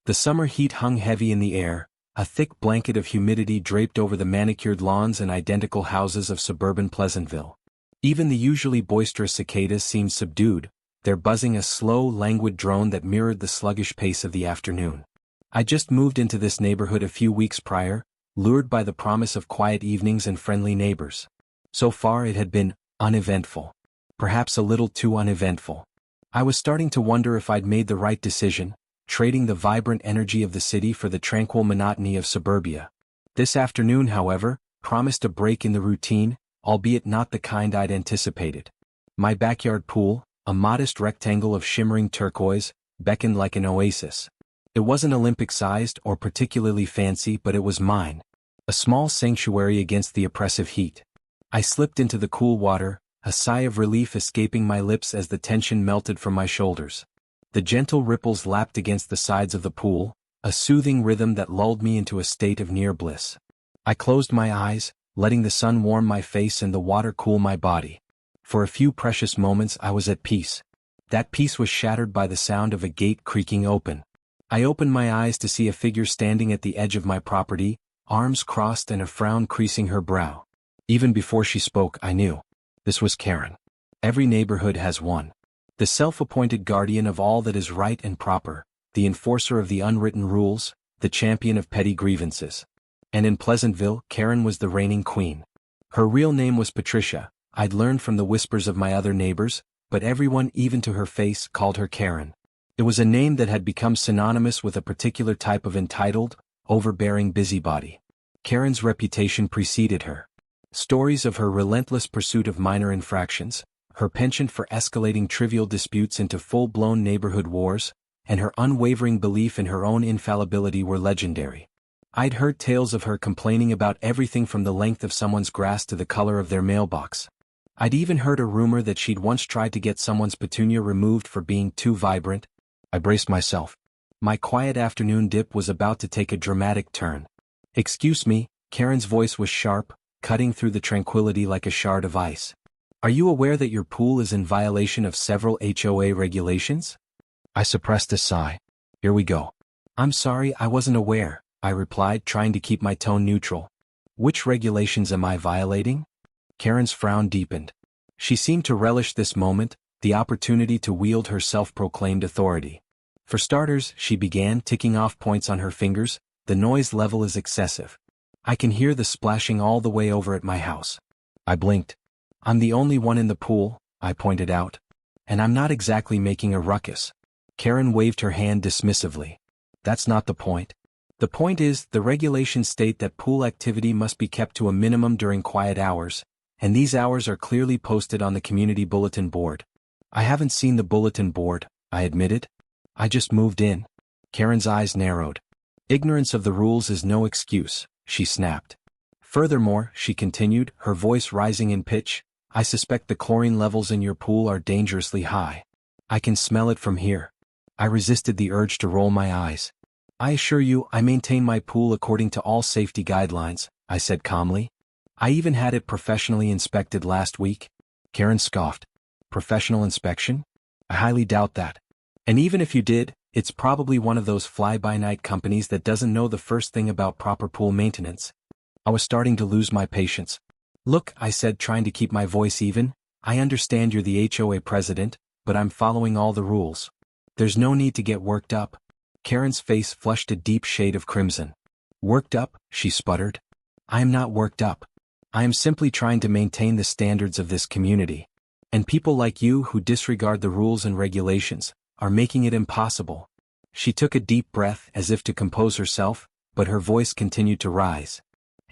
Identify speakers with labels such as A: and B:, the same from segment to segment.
A: The summer heat hung heavy in the air, a thick blanket of humidity draped over the manicured lawns and identical houses of suburban Pleasantville. Even the usually boisterous cicadas seemed subdued, their buzzing a slow, languid drone that mirrored the sluggish pace of the afternoon. I just moved into this neighborhood a few weeks prior, lured by the promise of quiet evenings and friendly neighbors. So far it had been uneventful. Perhaps a little too uneventful. I was starting to wonder if I'd made the right decision, trading the vibrant energy of the city for the tranquil monotony of suburbia. This afternoon, however, promised a break in the routine, albeit not the kind I'd anticipated. My backyard pool, a modest rectangle of shimmering turquoise, beckoned like an oasis. It wasn't Olympic-sized or particularly fancy, but it was mine. A small sanctuary against the oppressive heat. I slipped into the cool water, a sigh of relief escaping my lips as the tension melted from my shoulders. The gentle ripples lapped against the sides of the pool, a soothing rhythm that lulled me into a state of near bliss. I closed my eyes, letting the sun warm my face and the water cool my body. For a few precious moments I was at peace. That peace was shattered by the sound of a gate creaking open. I opened my eyes to see a figure standing at the edge of my property, arms crossed and a frown creasing her brow. Even before she spoke, I knew. This was Karen. Every neighborhood has one. The self-appointed guardian of all that is right and proper, the enforcer of the unwritten rules, the champion of petty grievances. And in Pleasantville, Karen was the reigning queen. Her real name was Patricia, I'd learned from the whispers of my other neighbors, but everyone, even to her face, called her Karen. It was a name that had become synonymous with a particular type of entitled, overbearing busybody. Karen's reputation preceded her. Stories of her relentless pursuit of minor infractions, her penchant for escalating trivial disputes into full-blown neighborhood wars, and her unwavering belief in her own infallibility were legendary. I'd heard tales of her complaining about everything from the length of someone's grass to the color of their mailbox. I'd even heard a rumor that she'd once tried to get someone's petunia removed for being too vibrant. I braced myself. My quiet afternoon dip was about to take a dramatic turn. "Excuse me," Karen's voice was sharp, cutting through the tranquility like a shard of ice. "Are you aware that your pool is in violation of several HOA regulations?" I suppressed a sigh. "Here we go." "I'm sorry, I wasn't aware," I replied, trying to keep my tone neutral. "Which regulations am I violating?" Karen's frown deepened. She seemed to relish this moment, the opportunity to wield her self-proclaimed authority. "For starters," she began, ticking off points on her fingers, "the noise level is excessive. I can hear the splashing all the way over at my house." I blinked. "I'm the only one in the pool," I pointed out. "And I'm not exactly making a ruckus." Karen waved her hand dismissively. "That's not the point. The point is, the regulations state that pool activity must be kept to a minimum during quiet hours, and these hours are clearly posted on the community bulletin board." "I haven't seen the bulletin board," I admitted. "I just moved in." Karen's eyes narrowed. "Ignorance of the rules is no excuse," she snapped. "Furthermore," she continued, her voice rising in pitch, "I suspect the chlorine levels in your pool are dangerously high. I can smell it from here." I resisted the urge to roll my eyes. "I assure you, I maintain my pool according to all safety guidelines," I said calmly. "I even had it professionally inspected last week." Karen scoffed. "Professional inspection? I highly doubt that. And even if you did, it's probably one of those fly-by-night companies that doesn't know the first thing about proper pool maintenance." I was starting to lose my patience. "Look," I said, trying to keep my voice even, "I understand you're the HOA president, but I'm following all the rules. There's no need to get worked up." Karen's face flushed a deep shade of crimson. "Worked up?" she sputtered. "I am not worked up. I am simply trying to maintain the standards of this community. And people like you who disregard the rules and regulations are making it impossible." She took a deep breath as if to compose herself, but her voice continued to rise.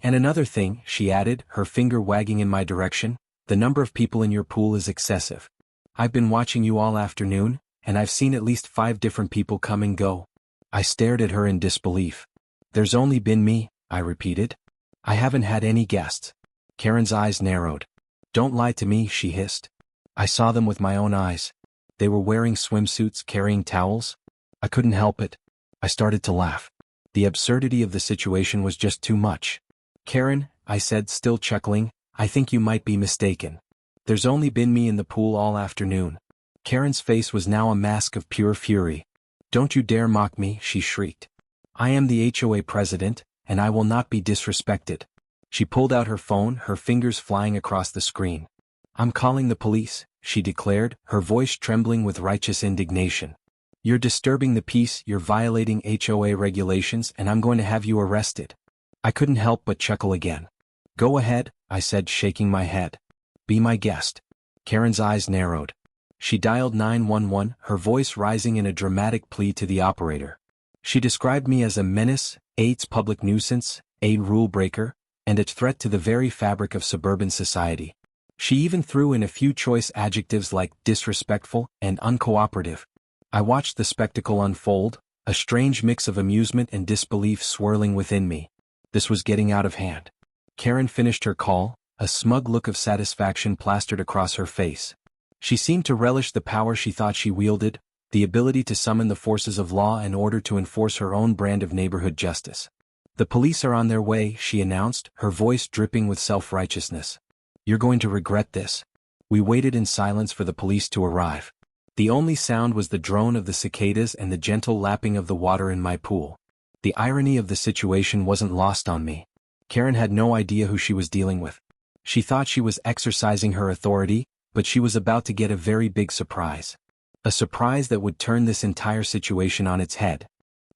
A: "And another thing," she added, her finger wagging in my direction, "the number of people in your pool is excessive. I've been watching you all afternoon, and I've seen at least 5 different people come and go." I stared at her in disbelief. "There's only been me," I repeated. "I haven't had any guests." Karen's eyes narrowed. "Don't lie to me," she hissed. "I saw them with my own eyes. They were wearing swimsuits, carrying towels." I couldn't help it. I started to laugh. The absurdity of the situation was just too much. "Karen," I said, still chuckling, "I think you might be mistaken. There's only been me in the pool all afternoon." Karen's face was now a mask of pure fury. "Don't you dare mock me," she shrieked. "I am the HOA president, and I will not be disrespected." She pulled out her phone, her fingers flying across the screen. "I'm calling the police," she declared, her voice trembling with righteous indignation. "You're disturbing the peace, you're violating HOA regulations, and I'm going to have you arrested." I couldn't help but chuckle again. "Go ahead," I said, shaking my head. "Be my guest." Karen's eyes narrowed. She dialed 911, her voice rising in a dramatic plea to the operator. She described me as a menace, a public nuisance, a rule breaker, and a threat to the very fabric of suburban society. She even threw in a few choice adjectives like disrespectful and uncooperative. I watched the spectacle unfold, a strange mix of amusement and disbelief swirling within me. This was getting out of hand. Karen finished her call, a smug look of satisfaction plastered across her face. She seemed to relish the power she thought she wielded, the ability to summon the forces of law in order to enforce her own brand of neighborhood justice. "The police are on their way," she announced, her voice dripping with self-righteousness. "You're going to regret this." We waited in silence for the police to arrive. The only sound was the drone of the cicadas and the gentle lapping of the water in my pool. The irony of the situation wasn't lost on me. Karen had no idea who she was dealing with. She thought she was exercising her authority, but she was about to get a very big surprise. A surprise that would turn this entire situation on its head.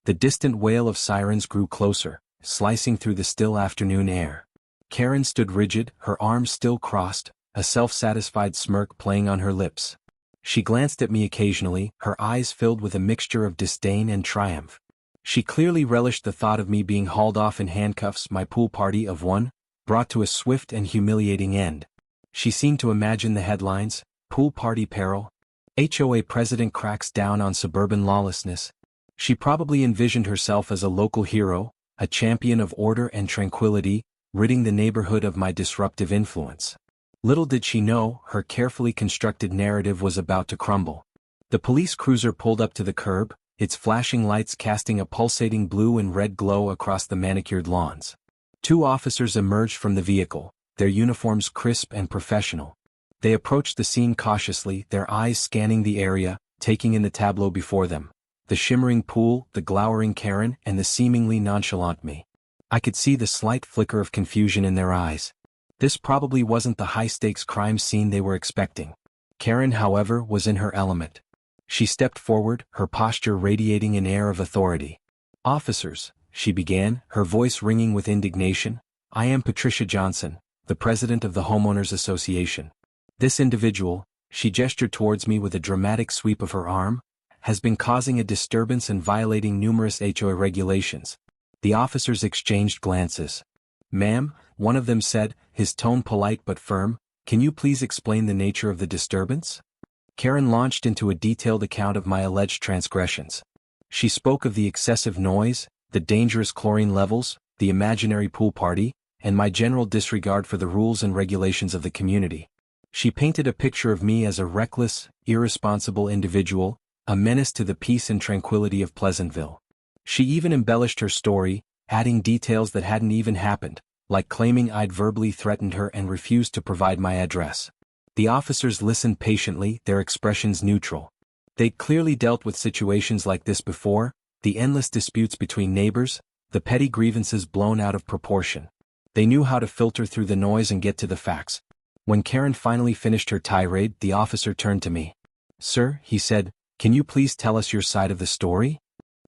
A: The distant wail of sirens grew closer, slicing through the still afternoon air. Karen stood rigid, her arms still crossed, a self-satisfied smirk playing on her lips. She glanced at me occasionally, her eyes filled with a mixture of disdain and triumph. She clearly relished the thought of me being hauled off in handcuffs, my pool party of one, brought to a swift and humiliating end. She seemed to imagine the headlines: "Pool Party Peril. HOA President Cracks Down on Suburban Lawlessness." She probably envisioned herself as a local hero, a champion of order and tranquility, ridding the neighborhood of my disruptive influence. Little did she know, her carefully constructed narrative was about to crumble. The police cruiser pulled up to the curb, its flashing lights casting a pulsating blue and red glow across the manicured lawns. Two officers emerged from the vehicle, their uniforms crisp and professional. They approached the scene cautiously, their eyes scanning the area, taking in the tableau before them. The shimmering pool, the glowering Karen, and the seemingly nonchalant me. I could see the slight flicker of confusion in their eyes. This probably wasn't the high-stakes crime scene they were expecting. Karen, however, was in her element. She stepped forward, her posture radiating an air of authority. "Officers," she began, her voice ringing with indignation, "I am Patricia Johnson, the president of the Homeowners Association. This individual," she gestured towards me with a dramatic sweep of her arm, "has been causing a disturbance and violating numerous HOA regulations." The officers exchanged glances. "Ma'am," one of them said, his tone polite but firm, "can you please explain the nature of the disturbance?" Karen launched into a detailed account of my alleged transgressions. She spoke of the excessive noise, the dangerous chlorine levels, the imaginary pool party, and my general disregard for the rules and regulations of the community. She painted a picture of me as a reckless, irresponsible individual, a menace to the peace and tranquility of Pleasantville. She even embellished her story, adding details that hadn't even happened, like claiming I'd verbally threatened her and refused to provide my address. The officers listened patiently, their expressions neutral. They'd clearly dealt with situations like this before, the endless disputes between neighbors, the petty grievances blown out of proportion. They knew how to filter through the noise and get to the facts. When Karen finally finished her tirade, the officer turned to me. "Sir," he said, "can you please tell us your side of the story?"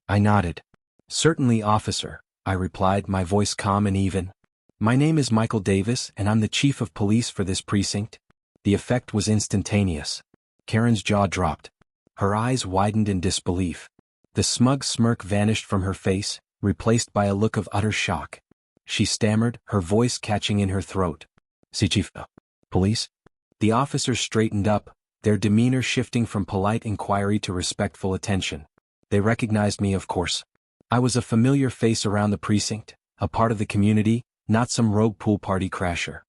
A: I nodded. "Certainly, officer," I replied, my voice calm and even. "My name is Michael Davis, and I'm the chief of police for this precinct." The effect was instantaneous. Karen's jaw dropped. Her eyes widened in disbelief. The smug smirk vanished from her face, replaced by a look of utter shock. She stammered, her voice catching in her throat. "Si, chief. Police?" The officers straightened up, their demeanor shifting from polite inquiry to respectful attention. They recognized me, of course. I was a familiar face around the precinct, a part of the community, not some rogue pool party crasher.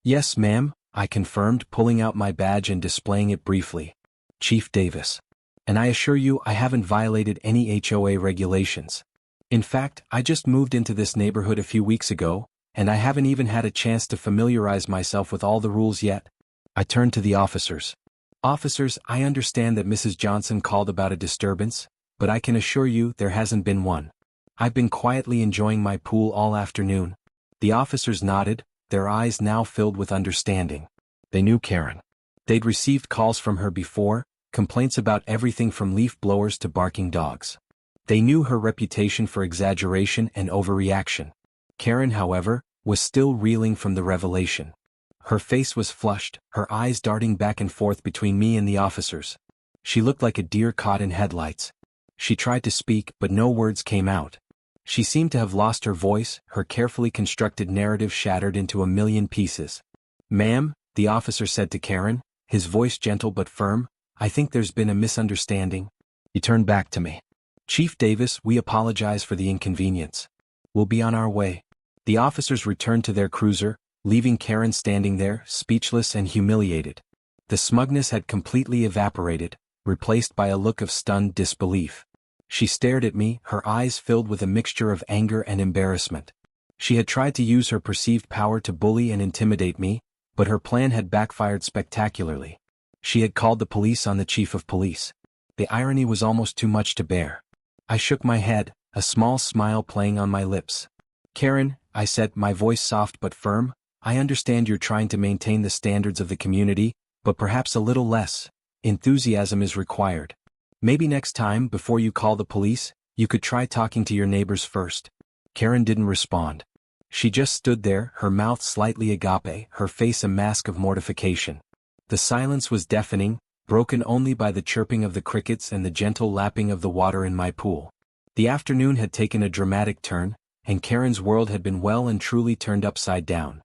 A: "Yes, ma'am," I confirmed, pulling out my badge and displaying it briefly. "Chief Davis. And I assure you I haven't violated any HOA regulations. In fact, I just moved into this neighborhood a few weeks ago, and I haven't even had a chance to familiarize myself with all the rules yet." I turned to the officers. "Officers, I understand that Mrs. Johnson called about a disturbance. but I can assure you there hasn't been one. I've been quietly enjoying my pool all afternoon." The officers nodded, their eyes now filled with understanding. They knew Karen. They'd received calls from her before, complaints about everything from leaf blowers to barking dogs. They knew her reputation for exaggeration and overreaction. Karen, however, was still reeling from the revelation. Her face was flushed, her eyes darting back and forth between me and the officers. She looked like a deer caught in headlights. She tried to speak, but no words came out. She seemed to have lost her voice, her carefully constructed narrative shattered into a million pieces. "Ma'am," the officer said to Karen, his voice gentle but firm, "I think there's been a misunderstanding." He turned back to me. "Chief Davis, we apologize for the inconvenience. We'll be on our way." The officers returned to their cruiser, leaving Karen standing there, speechless and humiliated. The smugness had completely evaporated, replaced by a look of stunned disbelief. She stared at me, her eyes filled with a mixture of anger and embarrassment. She had tried to use her perceived power to bully and intimidate me, but her plan had backfired spectacularly. She had called the police on the chief of police. The irony was almost too much to bear. I shook my head, a small smile playing on my lips. "Karen," I said, my voice soft but firm, "I understand you're trying to maintain the standards of the community, but perhaps a little less enthusiasm is required. Maybe next time, before you call the police, you could try talking to your neighbors first." Karen didn't respond. She just stood there, her mouth slightly agape, her face a mask of mortification. The silence was deafening, broken only by the chirping of the crickets and the gentle lapping of the water in my pool. The afternoon had taken a dramatic turn, and Karen's world had been well and truly turned upside down.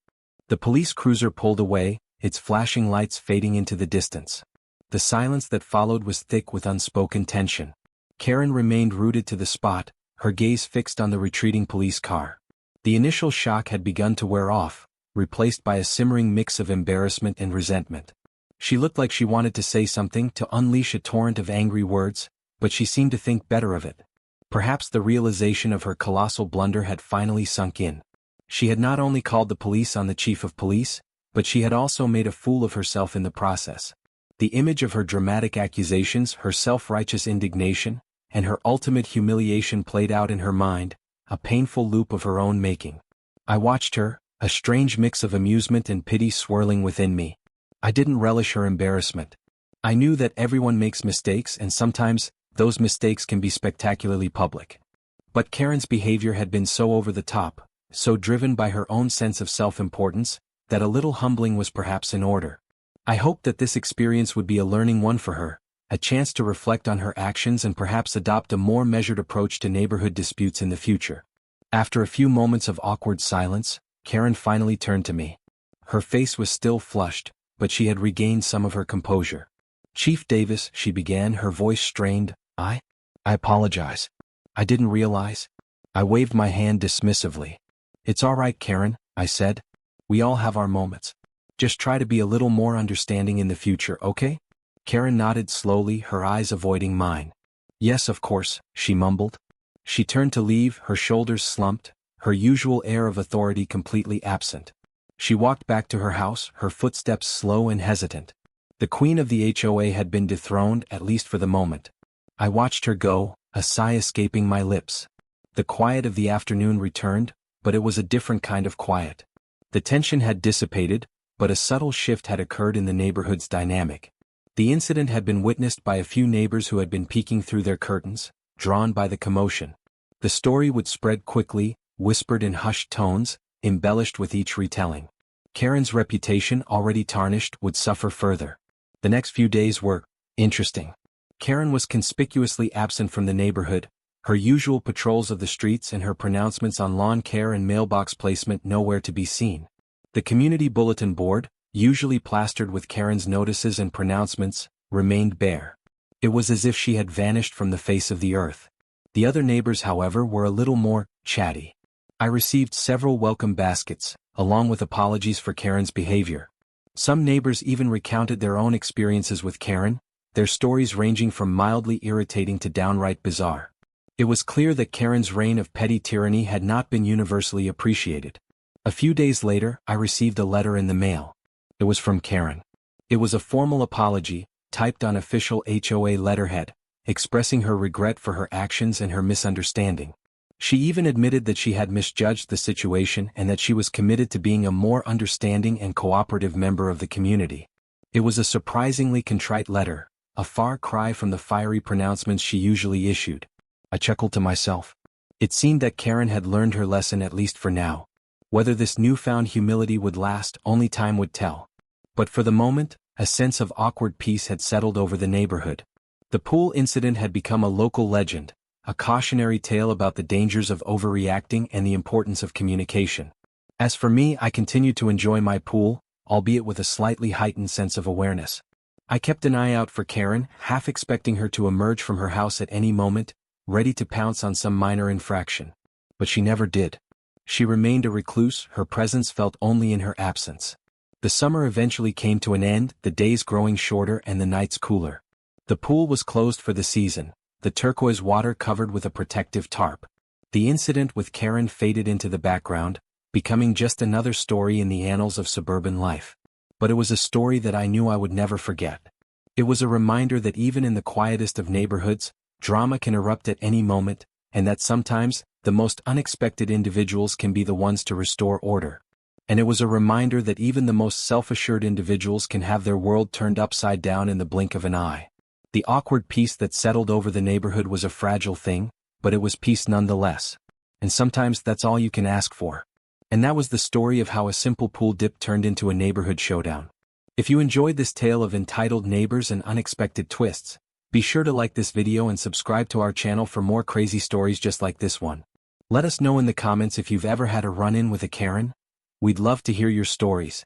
A: The police cruiser pulled away, its flashing lights fading into the distance. The silence that followed was thick with unspoken tension. Karen remained rooted to the spot, her gaze fixed on the retreating police car. The initial shock had begun to wear off, replaced by a simmering mix of embarrassment and resentment. She looked like she wanted to say something, to unleash a torrent of angry words, but she seemed to think better of it. Perhaps the realization of her colossal blunder had finally sunk in. She had not only called the police on the chief of police, but she had also made a fool of herself in the process. The image of her dramatic accusations, her self-righteous indignation, and her ultimate humiliation played out in her mind, a painful loop of her own making. I watched her, a strange mix of amusement and pity swirling within me. I didn't relish her embarrassment. I knew that everyone makes mistakes, and sometimes, those mistakes can be spectacularly public. But Karen's behavior had been so over the top, so driven by her own sense of self-importance, that a little humbling was perhaps in order. I hoped that this experience would be a learning one for her, a chance to reflect on her actions and perhaps adopt a more measured approach to neighborhood disputes in the future. After a few moments of awkward silence, Karen finally turned to me. Her face was still flushed, but she had regained some of her composure. "Chief Davis," she began, her voice strained, I apologize. I didn't realize." I waved my hand dismissively. "It's all right, Karen," I said. "We all have our moments. Just try to be a little more understanding in the future, okay?" Karen nodded slowly, her eyes avoiding mine. "Yes, of course," she mumbled. She turned to leave, her shoulders slumped, her usual air of authority completely absent. She walked back to her house, her footsteps slow and hesitant. The queen of the HOA had been dethroned, at least for the moment. I watched her go, a sigh escaping my lips. The quiet of the afternoon returned, but it was a different kind of quiet. The tension had dissipated, but a subtle shift had occurred in the neighborhood's dynamic. The incident had been witnessed by a few neighbors who had been peeking through their curtains, drawn by the commotion. The story would spread quickly, whispered in hushed tones, embellished with each retelling. Karen's reputation, already tarnished, would suffer further. The next few days were interesting. Karen was conspicuously absent from the neighborhood, her usual patrols of the streets and her pronouncements on lawn care and mailbox placement nowhere to be seen. The community bulletin board, usually plastered with Karen's notices and pronouncements, remained bare. It was as if she had vanished from the face of the earth. The other neighbors, however, were a little more chatty. I received several welcome baskets, along with apologies for Karen's behavior. Some neighbors even recounted their own experiences with Karen, their stories ranging from mildly irritating to downright bizarre. It was clear that Karen's reign of petty tyranny had not been universally appreciated. A few days later, I received a letter in the mail. It was from Karen. It was a formal apology, typed on official HOA letterhead, expressing her regret for her actions and her misunderstanding. She even admitted that she had misjudged the situation and that she was committed to being a more understanding and cooperative member of the community. It was a surprisingly contrite letter, a far cry from the fiery pronouncements she usually issued. I chuckled to myself. It seemed that Karen had learned her lesson, at least for now. Whether this newfound humility would last, only time would tell. But for the moment, a sense of awkward peace had settled over the neighborhood. The pool incident had become a local legend, a cautionary tale about the dangers of overreacting and the importance of communication. As for me, I continued to enjoy my pool, albeit with a slightly heightened sense of awareness. I kept an eye out for Karen, half expecting her to emerge from her house at any moment, ready to pounce on some minor infraction. But she never did. She remained a recluse, her presence felt only in her absence. The summer eventually came to an end, the days growing shorter and the nights cooler. The pool was closed for the season, the turquoise water covered with a protective tarp. The incident with Karen faded into the background, becoming just another story in the annals of suburban life. But it was a story that I knew I would never forget. It was a reminder that even in the quietest of neighborhoods, drama can erupt at any moment, and that sometimes, the most unexpected individuals can be the ones to restore order. And it was a reminder that even the most self-assured individuals can have their world turned upside down in the blink of an eye. The awkward peace that settled over the neighborhood was a fragile thing, but it was peace nonetheless. And sometimes that's all you can ask for. And that was the story of how a simple pool dip turned into a neighborhood showdown. If you enjoyed this tale of entitled neighbors and unexpected twists, be sure to like this video and subscribe to our channel for more crazy stories just like this one. Let us know in the comments if you've ever had a run-in with a Karen. We'd love to hear your stories.